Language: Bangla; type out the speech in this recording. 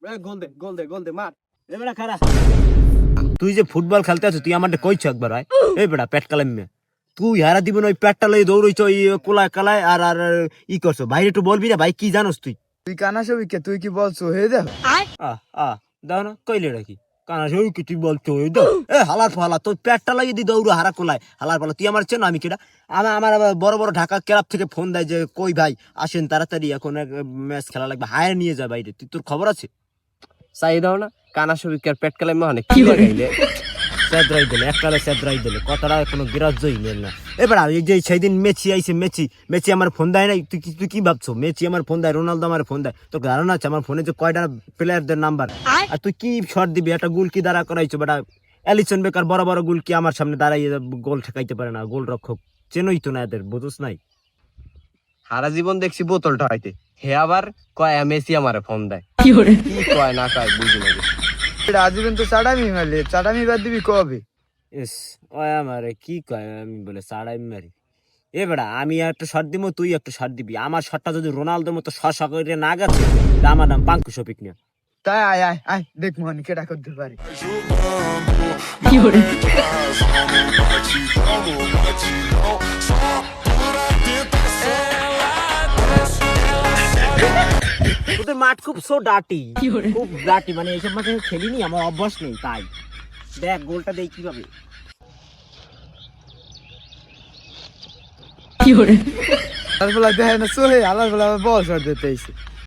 গোল দে মার। এ বেটা খারা, তুই যে ফুটবল খেলতে আছো তুই আমাকে কইছ একবার ভাই, এই বেটা পেট কালামে তুই হারা দিবন ওই পেটটা লই দৌড়ইছ ওই কোলায় কালায় আর আর ই করছো ভাই, একটু বলবি না ভাই কি জানোস তুই? তুই কানা সবিকে তুই কি বলছো হে দেখ আহ আহ দাও না কইলে নাকি কানা সই কি তুই বলছো ওই দাও এ হালার ফালা তোর পেটটা লাগিয়ে দি দৌড় হারা কোলায় হালার ফালা তুই আমার চেন আমি কেডা? আমার আবার বড় বড় ঢাকা ক্লাব থেকে ফোন দেয় যে কই ভাই আসেন তাড়াতাড়ি এখন ম্যাচ খেলা লাগবে, হায়ার নিয়ে যা বাইরে, তুই তোর খবর আছে? চাই দাও না কানা সবিকার পেট কালাই মানে কি লাগাইলে সেদ্রাই দিলে এককালে সেদ্রাই দিলে কথাটা কোনো গ্রাহ্যই নেল না। এবার এই যে সেই দিন মেসি আইছে, মেসি আমার ফোন দেয় নাই, তুই কি ভাবছো মেসি আমার ফোন দেয়, রোনালদো আমার ফোন দেয়? তোর ধারণা আছে আমার ফোনে যে কয়টা প্লেয়ারদের নাম্বার? আর তুই কি শট দিবি? একটা গোল কি দাঁড়া করাইছো বেটা? অ্যালিসন বেকার বড় বড় গোল কি আমার সামনে দাঁড়াইয়ে গোল ঠেকাইতে পারে না? গোল রক্ষক চেনই তো না এদের, বুঝোস নাই? সারা জীবন দেখছি বোতল ঠকাইতে, হে আবার কয় মেসি আমারে ফোন দেয়, কি কয় না কয় বুঝি না। আজীবন তো চাটামি মারলে, চাটামি বাদ দিবি কবে? ইস ওই আমারে কি কয় আমি বলে সাড়াই মারি। এ বেড়া আমি একটা শট দিব তুই একটা শট দিবি, আমার শটটা যদি রোনালদোর মতো শশা করে না গেছে আমার নাম পাঙ্কু শফিক নিয়া। তাই আয় আয় আয় দেখ মোহন কেটা করতে পারি। তোদের মাঠ খুব সো ডাটি, খুব ডাটি, মানে এইসব মাঠে খেলিনি, আমার অভ্যাস নেই, তাই দেখ গোলটা দেই কিভাবে। আলার বেলা দেখে না সোহে, আলার বেলা বল শট দিতে